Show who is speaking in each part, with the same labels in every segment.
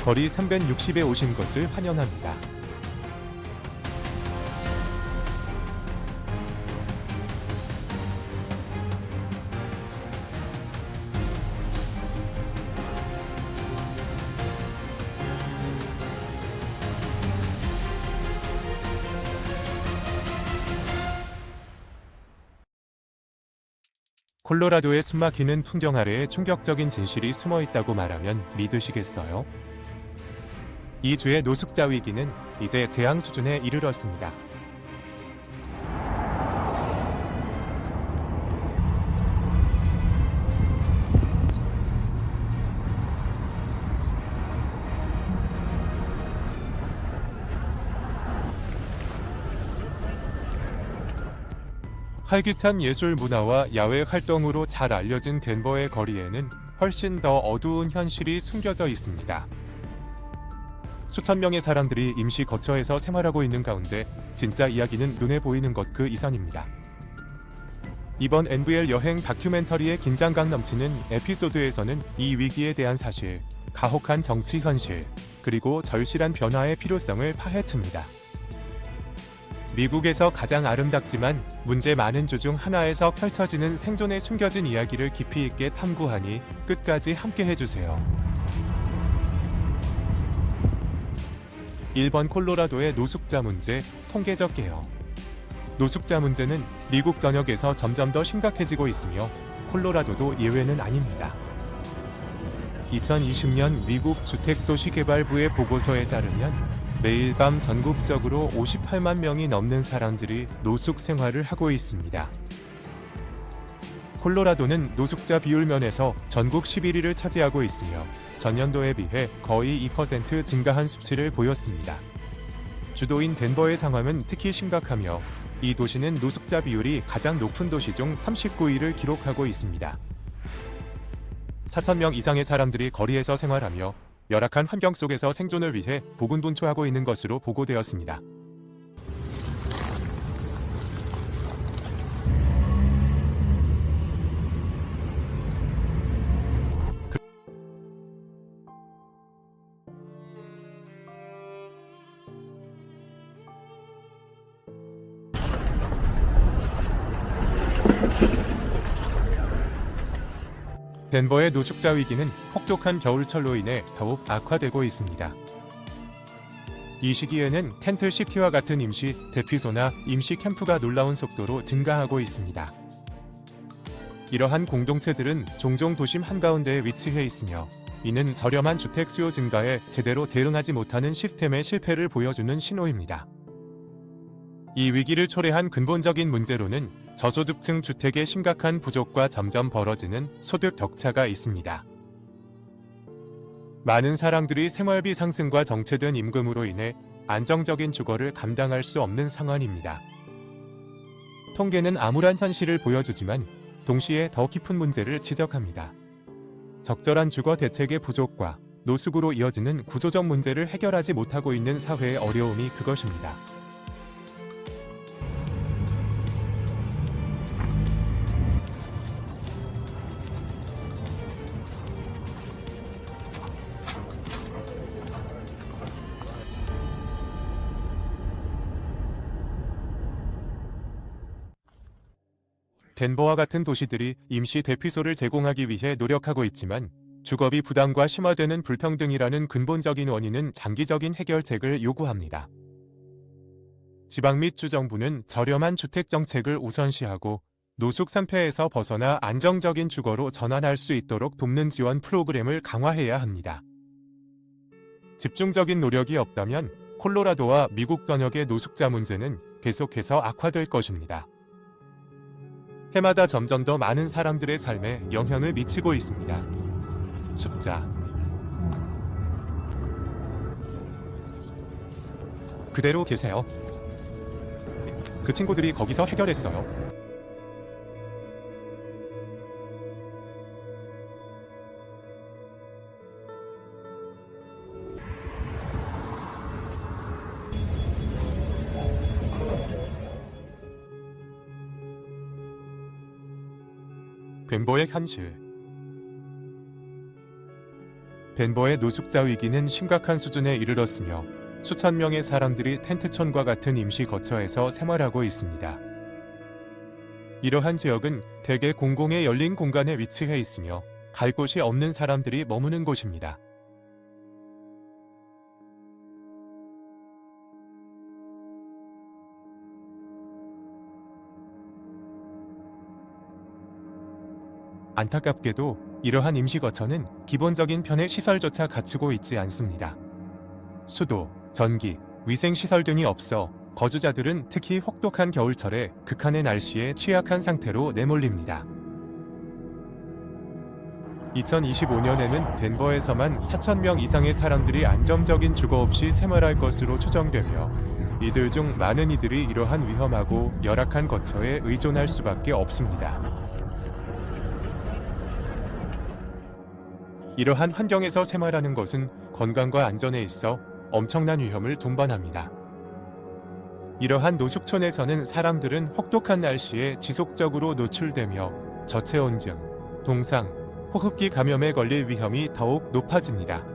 Speaker 1: 거리 360에 오신 것을 환영합니다. 콜로라도의 숨막히는 풍경 아래에 충격적인 진실이 숨어 있다고 말하면 믿으시겠어요? 이 주의 노숙자 위기는 이제 재앙 수준에 이르렀습니다. 활기찬 예술 문화와 야외 활동으로 잘 알려진 덴버의 거리에는 훨씬 더 어두운 현실이 숨겨져 있습니다. 수천 명의 사람들이 임시 거처에서 생활하고 있는 가운데 진짜 이야기는 눈에 보이는 것 그 이상입니다. 이번 NBL 여행 다큐멘터리의 긴장감 넘치는 에피소드에서는 이 위기에 대한 사실, 가혹한 정치 현실, 그리고 절실한 변화의 필요성을 파헤칩니다. 미국에서 가장 아름답지만 문제 많은 주 중 하나에서 펼쳐지는 생존에 숨겨진 이야기를 깊이 있게 탐구하니 끝까지 함께 해주세요. 1번 콜로라도의 노숙자 문제, 통계적 개요. 노숙자 문제는 미국 전역에서 점점 더 심각해지고 있으며 콜로라도도 예외는 아닙니다. 2020년 미국 주택도시개발부의 보고서에 따르면 매일 밤 전국적으로 58만 명이 넘는 사람들이 노숙 생활을 하고 있습니다. 콜로라도는 노숙자 비율 면에서 전국 11위를 차지하고 있으며 전년도에 비해 거의 2% 증가한 수치를 보였습니다. 주도인 덴버의 상황은 특히 심각하며 이 도시는 노숙자 비율이 가장 높은 도시 중 39위를 기록하고 있습니다. 4,000명 이상의 사람들이 거리에서 생활하며 열악한 환경 속에서 생존을 위해 고군분투하고 있는 것으로 보고되었습니다. 덴버의 노숙자 위기는 혹독한 겨울철로 인해 더욱 악화되고 있습니다. 이 시기에는 텐트 시티와 같은 임시 대피소나 임시 캠프가 놀라운 속도로 증가하고 있습니다. 이러한 공동체들은 종종 도심 한가운데에 위치해 있으며 이는 저렴한 주택 수요 증가에 제대로 대응하지 못하는 시스템의 실패를 보여주는 신호입니다. 이 위기를 초래한 근본적인 문제로는 저소득층 주택의 심각한 부족과 점점 벌어지는 소득 격차가 있습니다. 많은 사람들이 생활비 상승과 정체된 임금으로 인해 안정적인 주거를 감당할 수 없는 상황입니다. 통계는 암울한 현실을 보여주지만 동시에 더 깊은 문제를 지적합니다. 적절한 주거 대책의 부족과 노숙으로 이어지는 구조적 문제를 해결하지 못하고 있는 사회의 어려움이 그것입니다. 덴버와 같은 도시들이 임시 대피소를 제공하기 위해 노력하고 있지만 주거비 부담과 심화되는 불평등이라는 근본적인 원인은 장기적인 해결책을 요구합니다. 지방 및 주정부는 저렴한 주택 정책을 우선시하고 노숙 산패에서 벗어나 안정적인 주거로 전환할 수 있도록 돕는 지원 프로그램을 강화해야 합니다. 집중적인 노력이 없다면 콜로라도와 미국 전역의 노숙자 문제는 계속해서 악화될 것입니다. 해마다 점점 더 많은 사람들의 삶에 영향을 미치고 있습니다. 숫자. 그대로 계세요. 그 친구들이 거기서 해결했어요. 덴버의 현실. 덴버의 노숙자 위기는 심각한 수준에 이르렀으며 수천 명의 사람들이 텐트촌과 같은 임시 거처에서 생활하고 있습니다. 이러한 지역은 대개 공공의 열린 공간에 위치해 있으며 갈 곳이 없는 사람들이 머무는 곳입니다. 안타깝게도 이러한 임시거처는 기본적인 편의 시설조차 갖추고 있지 않습니다. 수도, 전기, 위생시설 등이 없어 거주자들은 특히 혹독한 겨울철에 극한의 날씨에 취약한 상태로 내몰립니다. 2025년에는 덴버에서만 4,000명 이상의 사람들이 안정적인 주거 없이 생활할 것으로 추정되며 이들 중 많은 이들이 이러한 위험하고 열악한 거처에 의존할 수밖에 없습니다. 이러한 환경에서 생활하는 것은 건강과 안전에 있어 엄청난 위험을 동반합니다. 이러한 노숙촌에서는 사람들은 혹독한 날씨에 지속적으로 노출되며 저체온증, 동상, 호흡기 감염에 걸릴 위험이 더욱 높아집니다.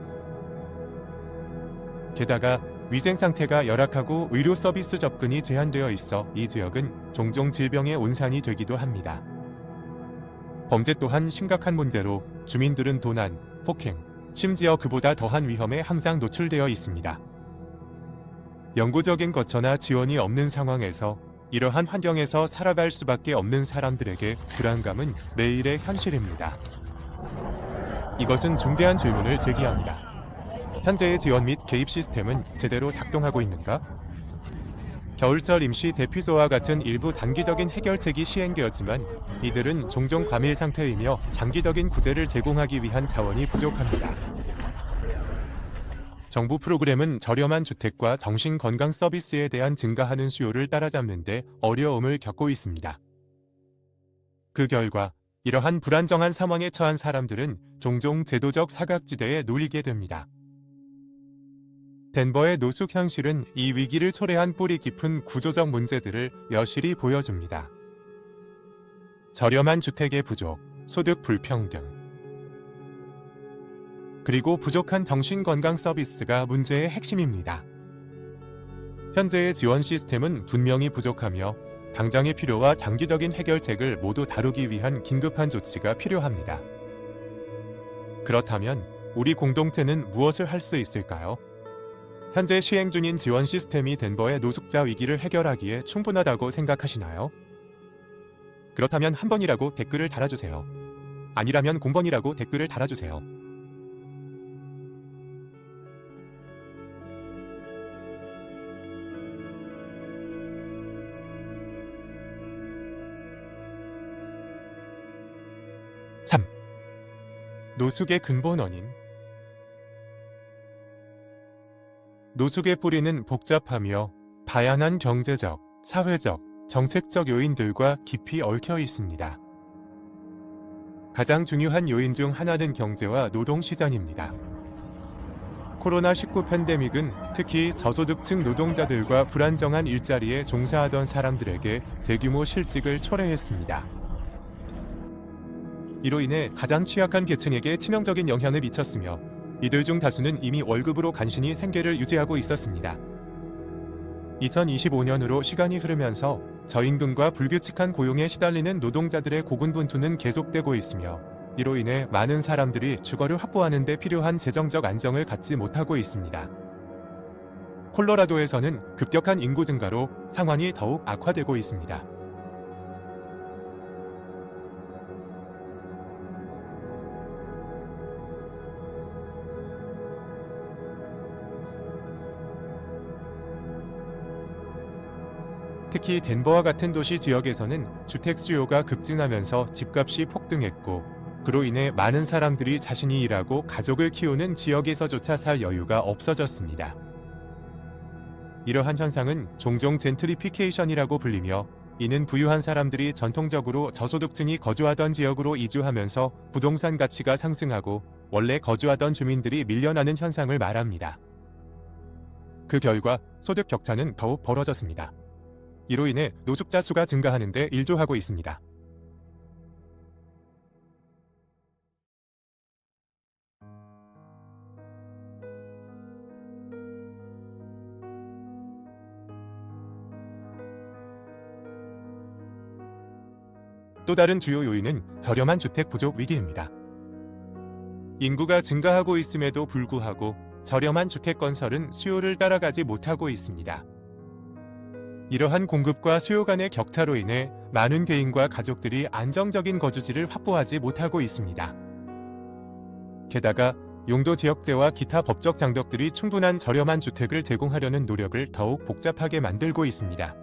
Speaker 1: 게다가 위생 상태가 열악하고 의료 서비스 접근이 제한되어 있어 이 지역은 종종 질병의 온산이 되기도 합니다. 범죄 또한 심각한 문제로 주민들은 도난, 폭행, 심지어 그보다 더한 위험에 항상 노출되어 있습니다. 영구적인 거처나 지원이 없는 상황에서 이러한 환경에서 살아갈 수밖에 없는 사람들에게 불안감은 매일의 현실입니다. 이것은 중대한 질문을 제기합니다. 현재의 지원 및 개입 시스템은 제대로 작동하고 있는가? 겨울철 임시 대피소와 같은 일부 단기적인 해결책이 시행되었지만 이들은 종종 과밀 상태이며 장기적인 구제를 제공하기 위한 자원이 부족합니다. 정부 프로그램은 저렴한 주택과 정신건강 서비스에 대한 증가하는 수요를 따라잡는 데 어려움을 겪고 있습니다. 그 결과 이러한 불안정한 상황에 처한 사람들은 종종 제도적 사각지대에 놓이게 됩니다. 덴버의 노숙 현실은 이 위기를 초래한 뿌리 깊은 구조적 문제들을 여실히 보여줍니다. 저렴한 주택의 부족, 소득 불평등, 그리고 부족한 정신건강 서비스가 문제의 핵심입니다. 현재의 지원 시스템은 분명히 부족하며 당장의 필요와 장기적인 해결책을 모두 다루기 위한 긴급한 조치가 필요합니다. 그렇다면 우리 공동체는 무엇을 할 수 있을까요? 현재 시행 중인 지원 시스템이 덴버의 노숙자 위기를 해결하기에 충분하다고 생각하시나요? 그렇다면 한 번이라고 댓글을 달아주세요. 아니라면 0번이라고 댓글을 달아주세요. 참. 노숙의 근본 원인. 노숙의 뿌리는 복잡하며 다양한 경제적, 사회적, 정책적 요인들과 깊이 얽혀 있습니다. 가장 중요한 요인 중 하나는 경제와 노동시장입니다. 코로나19 팬데믹은 특히 저소득층 노동자들과 불안정한 일자리에 종사하던 사람들에게 대규모 실직을 초래했습니다. 이로 인해 가장 취약한 계층에게 치명적인 영향을 미쳤으며 이들 중 다수는 이미 월급으로 간신히 생계를 유지하고 있었습니다. 2025년으로 시간이 흐르면서 저임금과 불규칙한 고용에 시달리는 노동자들의 고군분투는 계속되고 있으며 이로 인해 많은 사람들이 주거를 확보하는 데 필요한 재정적 안정을 갖지 못하고 있습니다. 콜로라도에서는 급격한 인구 증가로 상황이 더욱 악화되고 있습니다. 특히 덴버와 같은 도시 지역에서는 주택 수요가 급증하면서 집값이 폭등했고 그로 인해 많은 사람들이 자신이 일하고 가족을 키우는 지역에서조차 살 여유가 없어졌습니다. 이러한 현상은 종종 젠트리피케이션이라고 불리며 이는 부유한 사람들이 전통적으로 저소득층이 거주하던 지역으로 이주하면서 부동산 가치가 상승하고 원래 거주하던 주민들이 밀려나는 현상을 말합니다. 그 결과 소득 격차는 더욱 벌어졌습니다. 이로 인해 노숙자 수가 증가하는 데 일조하고 있습니다. 또 다른 주요 요인은 저렴한 주택 부족 위기입니다. 인구가 증가하고 있음에도 불구하고 저렴한 주택 건설은 수요를 따라가지 못하고 있습니다. 이러한 공급과 수요 간의 격차로 인해 많은 개인과 가족들이 안정적인 거주지를 확보하지 못하고 있습니다. 게다가 용도 지역제와 기타 법적 장벽들이 충분한 저렴한 주택을 제공하려는 노력을 더욱 복잡하게 만들고 있습니다.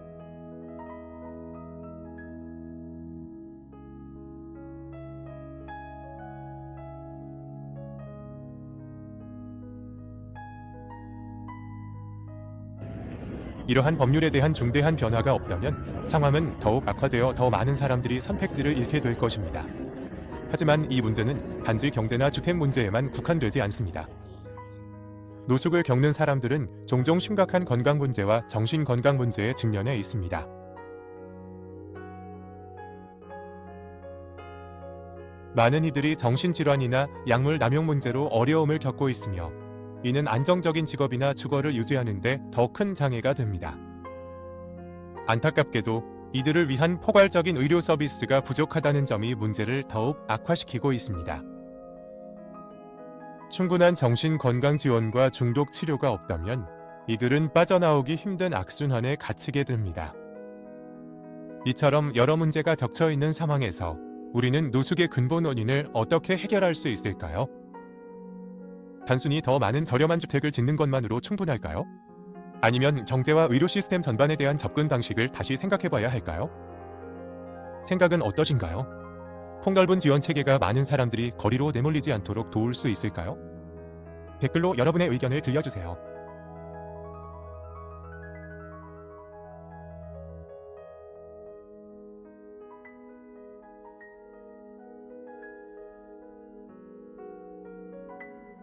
Speaker 1: 이러한 법률에 대한 중대한 변화가 없다면 상황은 더욱 악화되어 더 많은 사람들이 선택지를 잃게 될 것입니다. 하지만 이 문제는 단지 경제나 주택 문제에만 국한되지 않습니다. 노숙을 겪는 사람들은 종종 심각한 건강 문제와 정신 건강 문제에 직면해 있습니다. 많은 이들이 정신질환이나 약물 남용 문제로 어려움을 겪고 있으며 이는 안정적인 직업이나 주거를 유지하는 데 더 큰 장애가 됩니다. 안타깝게도 이들을 위한 포괄적인 의료 서비스가 부족하다는 점이 문제를 더욱 악화시키고 있습니다. 충분한 정신건강 지원과 중독 치료가 없다면 이들은 빠져나오기 힘든 악순환에 갇히게 됩니다. 이처럼 여러 문제가 겹쳐 있는 상황에서 우리는 노숙의 근본 원인을 어떻게 해결할 수 있을까요? 단순히 더 많은 저렴한 주택을 짓는 것만으로 충분할까요? 아니면 경제와 의료 시스템 전반에 대한 접근 방식을 다시 생각해봐야 할까요? 생각은 어떠신가요? 폭넓은 지원 체계가 많은 사람들이 거리로 내몰리지 않도록 도울 수 있을까요? 댓글로 여러분의 의견을 들려주세요.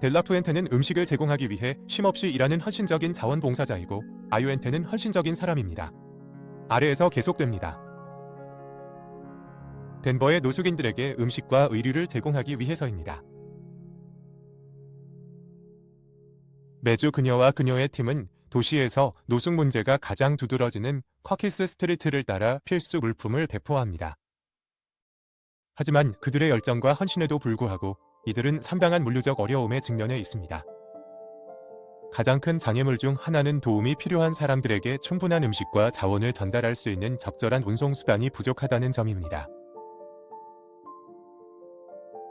Speaker 1: 델라푸엔테는 음식을 제공하기 위해 쉼없이 일하는 헌신적인 자원봉사자이고 아유엔테는 헌신적인 사람입니다. 아래에서 계속됩니다. 덴버의 노숙인들에게 음식과 의류를 제공하기 위해서입니다. 매주 그녀와 그녀의 팀은 도시에서 노숙 문제가 가장 두드러지는 커키스 스트리트를 따라 필수 물품을 배포합니다. 하지만 그들의 열정과 헌신에도 불구하고 이들은 상당한 물류적 어려움에 직면해 있습니다. 가장 큰 장애물 중 하나는 도움이 필요한 사람들에게 충분한 음식과 자원을 전달할 수 있는 적절한 운송 수단이 부족하다는 점입니다.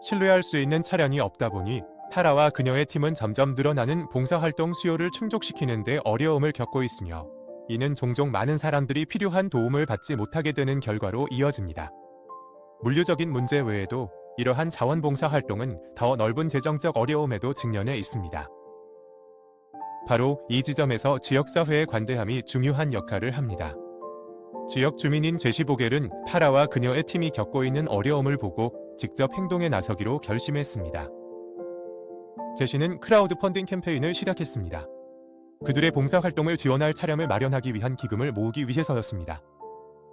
Speaker 1: 신뢰할 수 있는 차량이 없다 보니 타라와 그녀의 팀은 점점 늘어나는 봉사활동 수요를 충족시키는 데 어려움을 겪고 있으며 이는 종종 많은 사람들이 필요한 도움을 받지 못하게 되는 결과로 이어집니다. 물류적인 문제 외에도 이러한 자원봉사 활동은 더 넓은 재정적 어려움에도 직면해 있습니다. 바로 이 지점에서 지역사회의 관대함이 중요한 역할을 합니다. 지역 주민인 제시 보겔은 타라와 그녀의 팀이 겪고 있는 어려움을 보고 직접 행동에 나서기로 결심했습니다. 제시는 크라우드 펀딩 캠페인을 시작했습니다. 그들의 봉사활동을 지원할 차량을 마련하기 위한 기금을 모으기 위해서였습니다.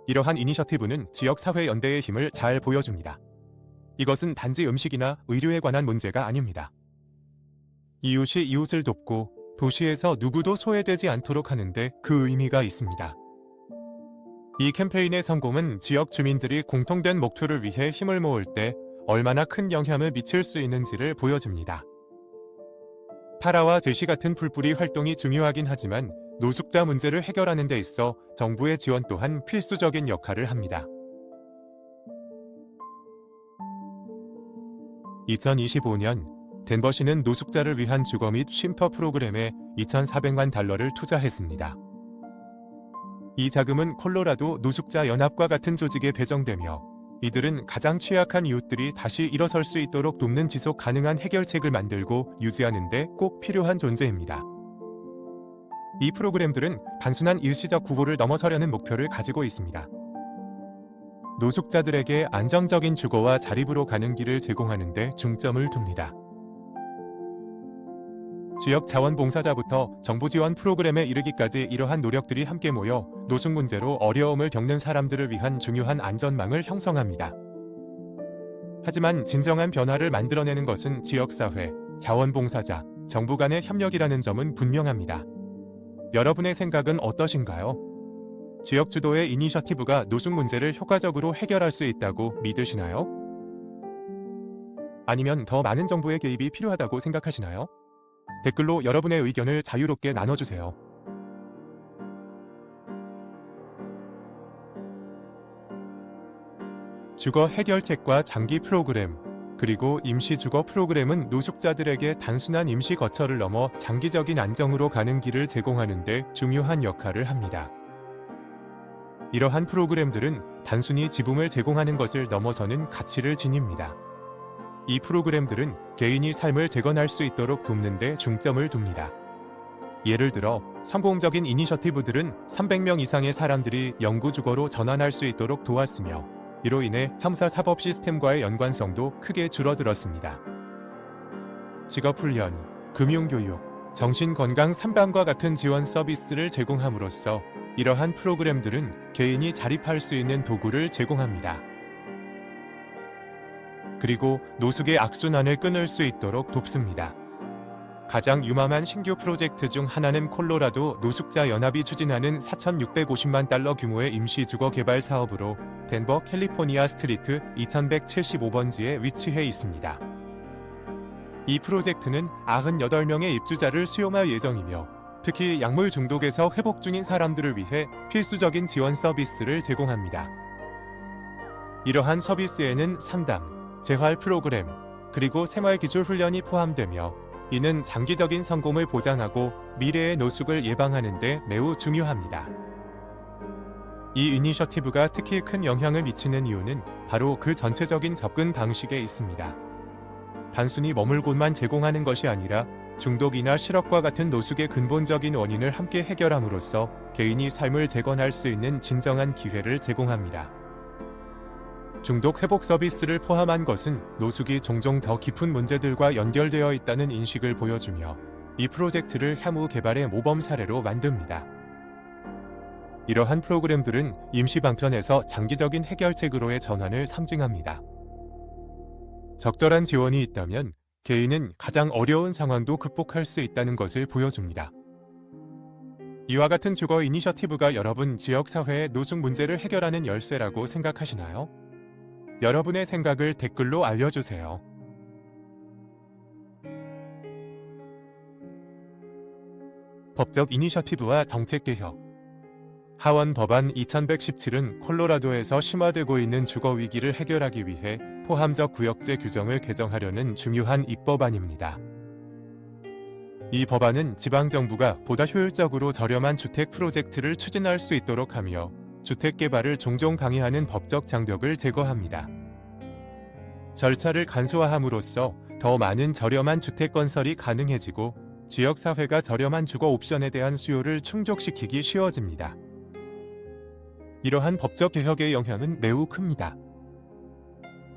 Speaker 1: 이러한 이니셔티브는 지역사회연대의 힘을 잘 보여줍니다. 이것은 단지 음식이나 의료에 관한 문제가 아닙니다. 이웃이 이웃을 돕고 도시에서 누구도 소외되지 않도록 하는데 그 의미가 있습니다. 이 캠페인의 성공은 지역 주민들이 공통된 목표를 위해 힘을 모을 때 얼마나 큰 영향을 미칠 수 있는지를 보여줍니다. 타라와 제시 같은 풀뿌리 활동이 중요하긴 하지만 노숙자 문제를 해결하는 데 있어 정부의 지원 또한 필수적인 역할을 합니다. 2025년 덴버시는 노숙자를 위한 주거 및 쉼터 프로그램에 2,400만 달러를 투자했습니다. 이 자금은 콜로라도 노숙자 연합과 같은 조직에 배정되며 이들은 가장 취약한 이웃들이 다시 일어설 수 있도록 돕는 지속 가능한 해결책을 만들고 유지하는 데 꼭 필요한 존재입니다. 이 프로그램들은 단순한 일시적 구호를 넘어서려는 목표를 가지고 있습니다. 노숙자들에게 안정적인 주거와 자립으로 가는 길을 제공하는 데 중점을 둡니다. 지역 자원봉사자부터 정부 지원 프로그램에 이르기까지 이러한 노력들이 함께 모여 노숙 문제로 어려움을 겪는 사람들을 위한 중요한 안전망을 형성합니다. 하지만 진정한 변화를 만들어내는 것은 지역사회, 자원봉사자, 정부 간의 협력이라는 점은 분명합니다. 여러분의 생각은 어떠신가요? 지역 주도의 이니셔티브가 노숙 문제를 효과적으로 해결할 수 있다고 믿으시나요? 아니면 더 많은 정부의 개입이 필요하다고 생각하시나요? 댓글로 여러분의 의견을 자유롭게 나눠주세요. 주거 해결책과 장기 프로그램, 그리고 임시 주거 프로그램은 노숙자들에게 단순한 임시 거처를 넘어 장기적인 안정으로 가는 길을 제공하는 데 중요한 역할을 합니다. 이러한 프로그램들은 단순히 지붕을 제공하는 것을 넘어서는 가치를 지닙니다. 이 프로그램들은 개인이 삶을 재건할 수 있도록 돕는 데 중점을 둡니다. 예를 들어 성공적인 이니셔티브들은 300명 이상의 사람들이 영구주거로 전환할 수 있도록 도왔으며, 이로 인해 형사사법 시스템과의 연관성도 크게 줄어들었습니다. 직업훈련, 금융교육, 정신건강 상담과 같은 지원 서비스를 제공함으로써 이러한 프로그램들은 개인이 자립할 수 있는 도구를 제공합니다. 그리고 노숙의 악순환을 끊을 수 있도록 돕습니다. 가장 유망한 신규 프로젝트 중 하나는 콜로라도 노숙자 연합이 추진하는 4,650만 달러 규모의 임시주거 개발 사업으로 덴버 캘리포니아 스트리트 2175번지에 위치해 있습니다. 이 프로젝트는 98명의 입주자를 수용할 예정이며, 특히 약물 중독에서 회복 중인 사람들을 위해 필수적인 지원 서비스를 제공합니다. 이러한 서비스에는 상담, 재활 프로그램, 그리고 생활기술 훈련이 포함되며, 이는 장기적인 성공을 보장하고 미래의 노숙을 예방하는 데 매우 중요합니다. 이 이니셔티브가 특히 큰 영향을 미치는 이유는 바로 그 전체적인 접근 방식에 있습니다. 단순히 머물 곳만 제공하는 것이 아니라 중독이나 실업과 같은 노숙의 근본적인 원인을 함께 해결함으로써 개인이 삶을 재건할 수 있는 진정한 기회를 제공합니다. 중독 회복 서비스를 포함한 것은 노숙이 종종 더 깊은 문제들과 연결되어 있다는 인식을 보여주며, 이 프로젝트를 향후 개발의 모범 사례로 만듭니다. 이러한 프로그램들은 임시 방편에서 장기적인 해결책으로의 전환을 상징합니다. 적절한 지원이 있다면 개인은 가장 어려운 상황도 극복할 수 있다는 것을 보여줍니다. 이와 같은 주거 이니셔티브가 여러분 지역사회의 노숙 문제를 해결하는 열쇠라고 생각하시나요? 여러분의 생각을 댓글로 알려주세요. 법적 이니셔티브와 정책 개혁. 하원 법안 2117은 콜로라도에서 심화되고 있는 주거 위기를 해결하기 위해 포함적 구역제 규정을 개정하려는 중요한 입법안입니다. 이 법안은 지방정부가 보다 효율적으로 저렴한 주택 프로젝트를 추진할 수 있도록 하며, 주택 개발을 종종 방해하는 법적 장벽을 제거합니다. 절차를 간소화함으로써 더 많은 저렴한 주택 건설이 가능해지고, 지역사회가 저렴한 주거 옵션에 대한 수요를 충족시키기 쉬워집니다. 이러한 법적 개혁의 영향은 매우 큽니다.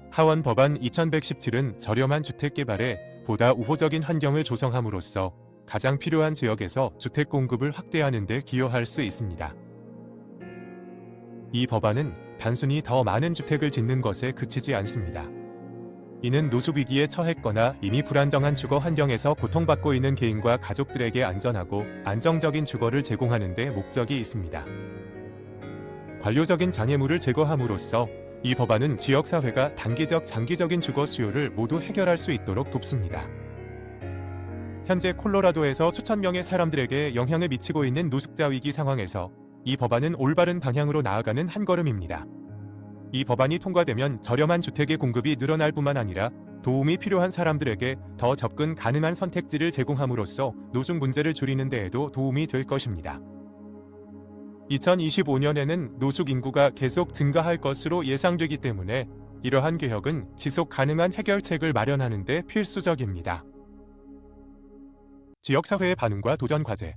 Speaker 1: 하원 법안 2117은 저렴한 주택 개발에 보다 우호적인 환경을 조성함으로써 가장 필요한 지역에서 주택 공급을 확대하는 데 기여할 수 있습니다. 이 법안은 단순히 더 많은 주택을 짓는 것에 그치지 않습니다. 이는 노숙 위기에 처했거나 이미 불안정한 주거 환경에서 고통받고 있는 개인과 가족들에게 안전하고 안정적인 주거를 제공하는 데 목적이 있습니다. 관료적인 장애물을 제거함으로써 이 법안은 지역사회가 단기적, 장기적인 주거 수요를 모두 해결할 수 있도록 돕습니다. 현재 콜로라도에서 수천 명의 사람들에게 영향을 미치고 있는 노숙자 위기 상황에서 이 법안은 올바른 방향으로 나아가는 한 걸음입니다. 이 법안이 통과되면 저렴한 주택의 공급이 늘어날 뿐만 아니라 도움이 필요한 사람들에게 더 접근 가능한 선택지를 제공함으로써 노숙 문제를 줄이는 데에도 도움이 될 것입니다. 2025년에는 노숙 인구가 계속 증가할 것으로 예상되기 때문에 이러한 개혁은 지속 가능한 해결책을 마련하는 데 필수적입니다. 지역사회의 반응과 도전 과제.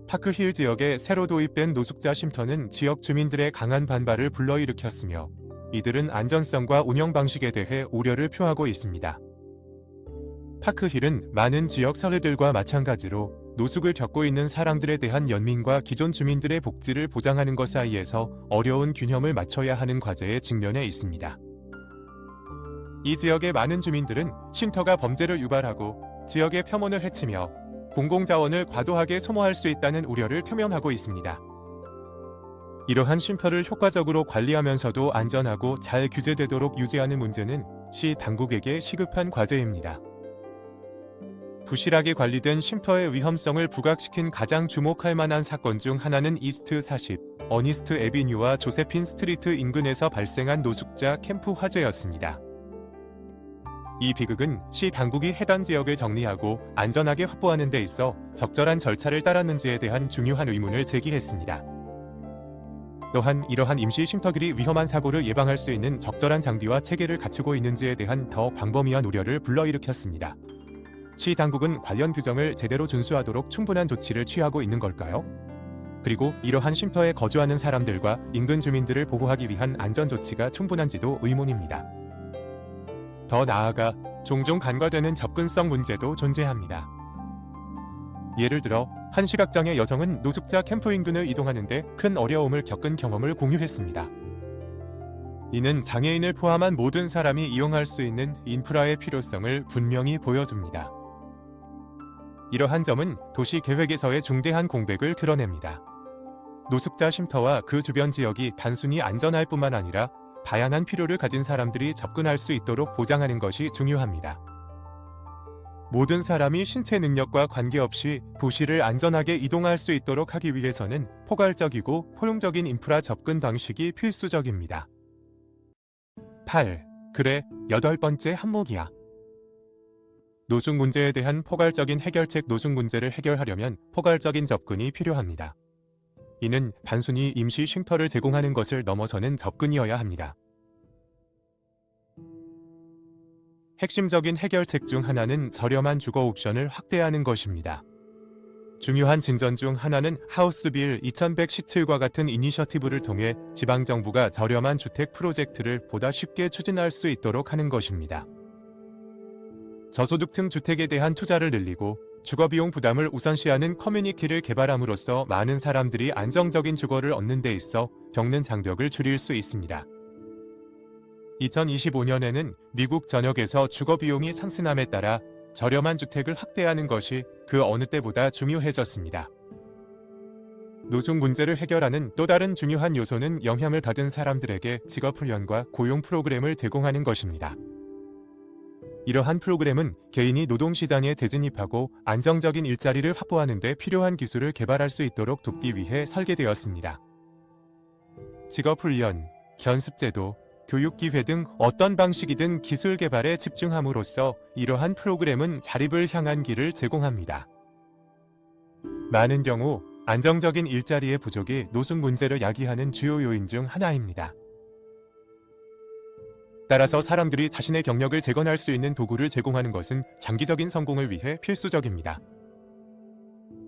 Speaker 1: 파크힐 지역에 새로 도입된 노숙자 쉼터는 지역 주민들의 강한 반발을 불러일으켰으며, 이들은 안전성과 운영 방식에 대해 우려를 표하고 있습니다. 파크힐은 많은 지역 사례들과 마찬가지로 노숙을 겪고 있는 사람들에 대한 연민과 기존 주민들의 복지를 보장하는 것 사이에서 어려운 균형을 맞춰야 하는 과제에 직면해 있습니다. 이 지역의 많은 주민들은 쉼터가 범죄를 유발하고 지역의 평온을 해치며 공공자원을 과도하게 소모할 수 있다는 우려를 표명하고 있습니다. 이러한 쉼터를 효과적으로 관리하면서도 안전하고 잘 규제되도록 유지하는 문제는 시 당국에게 시급한 과제입니다. 부실하게 관리된 쉼터의 위험성을 부각시킨 가장 주목할 만한 사건 중 하나는 이스트 40, 어니스트 애비뉴와 조세핀 스트리트 인근에서 발생한 노숙자 캠프 화재였습니다. 이 비극은 시 당국이 해당 지역을 정리하고 안전하게 확보하는 데 있어 적절한 절차를 따랐는지에 대한 중요한 의문을 제기했습니다. 또한 이러한 임시 쉼터들이 위험한 사고를 예방할 수 있는 적절한 장비와 체계를 갖추고 있는지에 대한 더 광범위한 우려를 불러일으켰습니다. 시 당국은 관련 규정을 제대로 준수하도록 충분한 조치를 취하고 있는 걸까요? 그리고 이러한 쉼터에 거주하는 사람들과 인근 주민들을 보호하기 위한 안전 조치가 충분한지도 의문입니다. 더 나아가 종종 간과되는 접근성 문제도 존재합니다. 예를 들어 한 시각장애 여성은 노숙자 캠프 인근을 이동하는데 큰 어려움을 겪은 경험을 공유했습니다. 이는 장애인을 포함한 모든 사람이 이용할 수 있는 인프라의 필요성을 분명히 보여줍니다. 이러한 점은 도시 계획에서의 중대한 공백을 드러냅니다. 노숙자 쉼터와 그 주변 지역이 단순히 안전할 뿐만 아니라 다양한 필요를 가진 사람들이 접근할 수 있도록 보장하는 것이 중요합니다. 모든 사람이 신체 능력과 관계없이 도시를 안전하게 이동할 수 있도록 하기 위해서는 포괄적이고 포용적인 인프라 접근 방식이 필수적입니다. 8. 그래, 8번째 항목이야. 노숙 문제에 대한 포괄적인 해결책. 노숙 문제를 해결하려면 포괄적인 접근이 필요합니다. 이는 단순히 임시 쉼터를 제공하는 것을 넘어서는 접근이어야 합니다. 핵심적인 해결책 중 하나는 저렴한 주거 옵션을 확대하는 것입니다. 중요한 진전 중 하나는 하우스빌 2117과 같은 이니셔티브를 통해 지방정부가 저렴한 주택 프로젝트를 보다 쉽게 추진할 수 있도록 하는 것입니다. 저소득층 주택에 대한 투자를 늘리고 주거비용 부담을 우선시하는 커뮤니티를 개발함으로써 많은 사람들이 안정적인 주거를 얻는 데 있어 겪는 장벽을 줄일 수 있습니다. 2025년에는 미국 전역에서 주거비용이 상승함에 따라 저렴한 주택을 확대하는 것이 그 어느 때보다 중요해졌습니다. 노숙 문제를 해결하는 또 다른 중요한 요소는 영향을 받은 사람들에게 직업훈련과 고용 프로그램을 제공하는 것입니다. 이러한 프로그램은 개인이 노동시장에 재진입하고 안정적인 일자리를 확보하는 데 필요한 기술을 개발할 수 있도록 돕기 위해 설계되었습니다. 직업훈련, 견습제도, 교육기회 등 어떤 방식이든 기술 개발에 집중함으로써 이러한 프로그램은 자립을 향한 길을 제공합니다. 많은 경우 안정적인 일자리의 부족이 노숙 문제를 야기하는 주요 요인 중 하나입니다. 따라서 사람들이 자신의 경력을 재건할 수 있는 도구를 제공하는 것은 장기적인 성공을 위해 필수적입니다.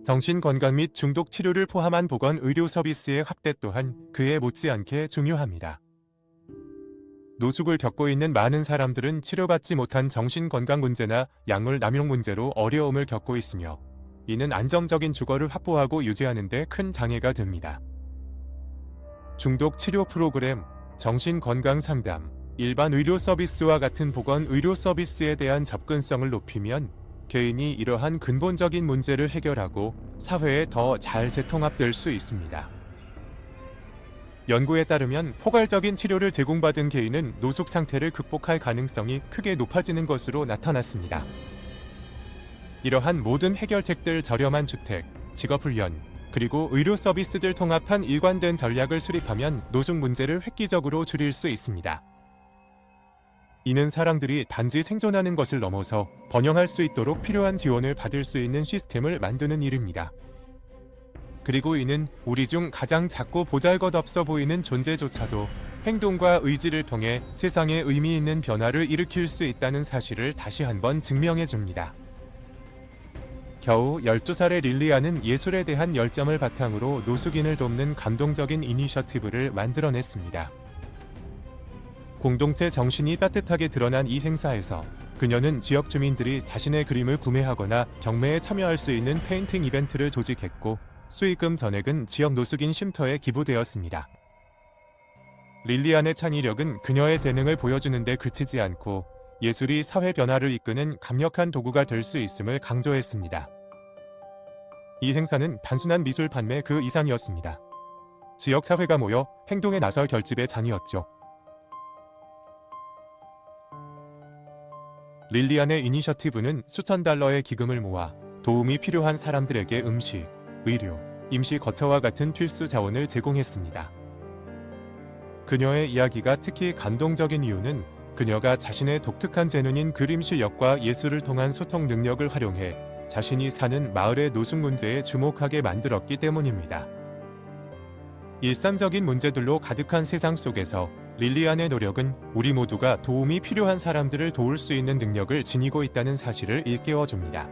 Speaker 1: 정신건강 및 중독 치료를 포함한 보건 의료 서비스의 확대 또한 그에 못지않게 중요합니다. 노숙을 겪고 있는 많은 사람들은 치료받지 못한 정신건강 문제나 약물 남용 문제로 어려움을 겪고 있으며 이는 안정적인 주거를 확보하고 유지하는 데 큰 장애가 됩니다. 중독 치료 프로그램, 정신건강 상담, 일반 의료 서비스와 같은 보건 의료 서비스에 대한 접근성을 높이면 개인이 이러한 근본적인 문제를 해결하고 사회에 더 잘 재통합될 수 있습니다. 연구에 따르면 포괄적인 치료를 제공받은 개인은 노숙 상태를 극복할 가능성이 크게 높아지는 것으로 나타났습니다. 이러한 모든 해결책들 저렴한 주택, 직업훈련, 그리고 의료 서비스들 통합한 일관된 전략을 수립하면 노숙 문제를 획기적으로 줄일 수 있습니다. 이는 사람들이 단지 생존하는 것을 넘어서 번영할 수 있도록 필요한 지원을 받을 수 있는 시스템을 만드는 일입니다. 그리고 이는 우리 중 가장 작고 보잘것없어 보이는 존재조차도 행동과 의지를 통해 세상에 의미 있는 변화를 일으킬 수 있다는 사실을 다시 한번 증명해 줍니다. 겨우 12살의 릴리아는 예술에 대한 열정을 바탕으로 노숙인을 돕는 감동적인 이니셔티브를 만들어냈습니다. 공동체 정신이 따뜻하게 드러난 이 행사에서 그녀는 지역 주민들이 자신의 그림을 구매하거나 경매에 참여할 수 있는 페인팅 이벤트를 조직했고 수익금 전액은 지역 노숙인 쉼터에 기부되었습니다. 릴리안의 창의력은 그녀의 재능을 보여주는 데 그치지 않고 예술이 사회 변화를 이끄는 강력한 도구가 될 수 있음을 강조했습니다. 이 행사는 단순한 미술 판매 그 이상이었습니다. 지역사회가 모여 행동에 나설 결집의 장이었죠. 릴리안의 이니셔티브는 수천 달러의 기금을 모아 도움이 필요한 사람들에게 음식, 의료, 임시 거처와 같은 필수 자원을 제공했습니다. 그녀의 이야기가 특히 감동적인 이유는 그녀가 자신의 독특한 재능인 그림 실력과 예술을 통한 소통 능력을 활용해 자신이 사는 마을의 노숙 문제에 주목하게 만들었기 때문입니다. 일상적인 문제들로 가득한 세상 속에서 릴리안의 노력은 우리 모두가 도움이 필요한 사람들을 도울 수 있는 능력을 지니고 있다는 사실을 일깨워줍니다.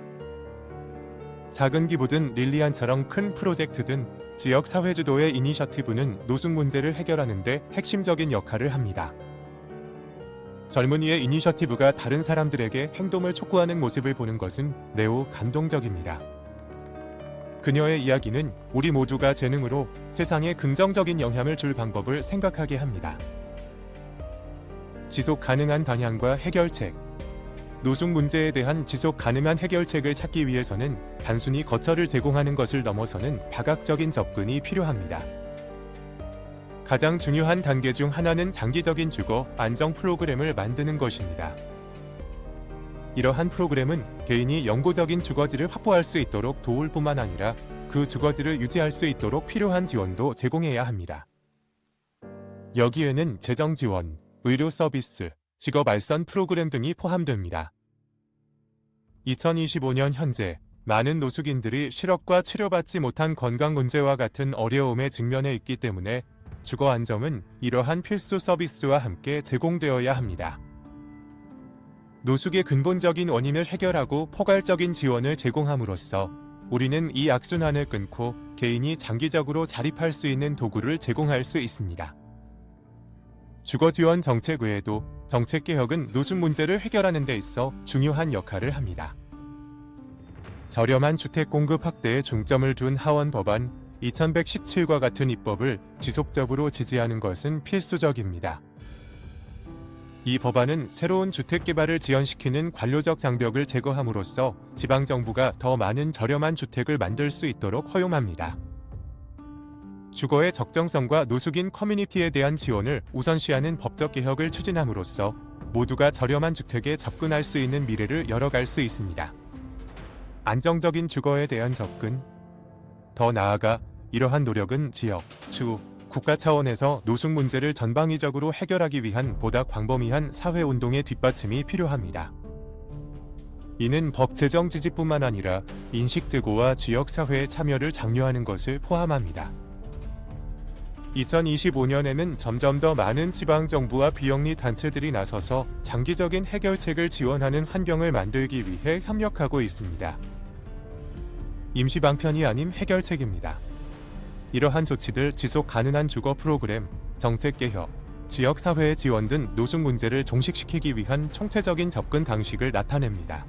Speaker 1: 작은 기부든 릴리안처럼 큰 프로젝트든 지역 사회주도의 이니셔티브는 노숙 문제를 해결하는 데 핵심적인 역할을 합니다. 젊은이의 이니셔티브가 다른 사람들에게 행동을 촉구하는 모습을 보는 것은 매우 감동적입니다. 그녀의 이야기는 우리 모두가 재능으로 세상에 긍정적인 영향을 줄 방법을 생각하게 합니다. 지속 가능한 방향과 해결책. 노숙 문제에 대한 지속 가능한 해결책을 찾기 위해서는 단순히 거처를 제공하는 것을 넘어서는 다각적인 접근이 필요합니다. 가장 중요한 단계 중 하나는 장기적인 주거 안정 프로그램을 만드는 것입니다. 이러한 프로그램은 개인이 영구적인 주거지를 확보할 수 있도록 도울 뿐만 아니라 그 주거지를 유지할 수 있도록 필요한 지원도 제공해야 합니다. 여기에는 재정 지원, 의료 서비스, 직업 알선 프로그램 등이 포함됩니다. 2025년 현재 많은 노숙인들이 실업과 치료받지 못한 건강 문제와 같은 어려움에 직면해 있기 때문에 주거 안정은 이러한 필수 서비스와 함께 제공되어야 합니다. 노숙의 근본적인 원인을 해결하고 포괄적인 지원을 제공함으로써 우리는 이 악순환을 끊고 개인이 장기적으로 자립할 수 있는 도구를 제공할 수 있습니다. 주거지원 정책 외에도 정책개혁은 노숙 문제를 해결하는 데 있어 중요한 역할을 합니다. 저렴한 주택 공급 확대에 중점을 둔 하원 법안 2117과 같은 입법을 지속적으로 지지하는 것은 필수적입니다. 이 법안은 새로운 주택 개발을 지연시키는 관료적 장벽을 제거함으로써 지방정부가 더 많은 저렴한 주택을 만들 수 있도록 허용합니다. 주거의 적정성과 노숙인 커뮤니티에 대한 지원을 우선시하는 법적 개혁을 추진함으로써 모두가 저렴한 주택에 접근할 수 있는 미래를 열어갈 수 있습니다. 안정적인 주거에 대한 접근. 더 나아가 이러한 노력은 지역, 주, 국가 차원에서 노숙 문제를 전방위적으로 해결하기 위한 보다 광범위한 사회운동의 뒷받침이 필요합니다. 이는 법 제정 지지뿐만 아니라 인식 제고와 지역사회의 참여를 장려하는 것을 포함합니다. 2025년에는 점점 더 많은 지방정부와 비영리 단체들이 나서서 장기적인 해결책을 지원하는 환경을 만들기 위해 협력하고 있습니다. 임시방편이 아닌 해결책입니다. 이러한 조치들 지속 가능한 주거 프로그램, 정책 개혁, 지역사회의 지원 등 노숙 문제를 종식시키기 위한 총체적인 접근 방식을 나타냅니다.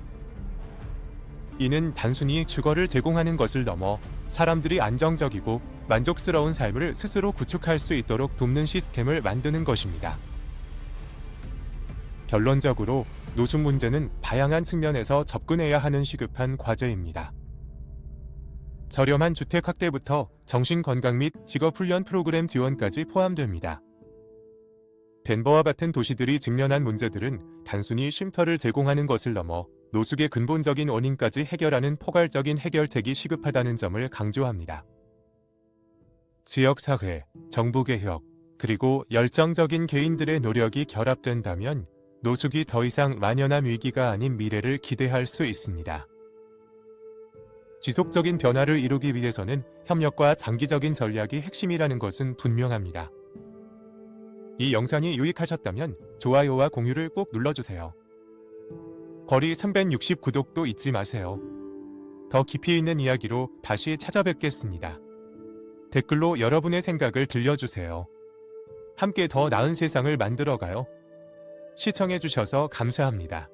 Speaker 1: 이는 단순히 주거를 제공하는 것을 넘어 사람들이 안정적이고 만족스러운 삶을 스스로 구축할 수 있도록 돕는 시스템을 만드는 것입니다. 결론적으로 노숙 문제는 다양한 측면에서 접근해야 하는 시급한 과제입니다. 저렴한 주택 확대부터 정신건강 및 직업훈련 프로그램 지원까지 포함됩니다. 덴버와 같은 도시들이 직면한 문제들은 단순히 쉼터를 제공하는 것을 넘어 노숙의 근본적인 원인까지 해결하는 포괄적인 해결책이 시급하다는 점을 강조합니다. 지역사회, 정부개혁, 그리고 열정적인 개인들의 노력이 결합된다면 노숙이 더 이상 만연한 위기가 아닌 미래를 기대할 수 있습니다. 지속적인 변화를 이루기 위해서는 협력과 장기적인 전략이 핵심이라는 것은 분명합니다. 이 영상이 유익하셨다면 좋아요와 공유를 꼭 눌러주세요. 거리 360 구독도 잊지 마세요. 더 깊이 있는 이야기로 다시 찾아뵙겠습니다. 댓글로 여러분의 생각을 들려주세요. 함께 더 나은 세상을 만들어가요. 시청해주셔서 감사합니다.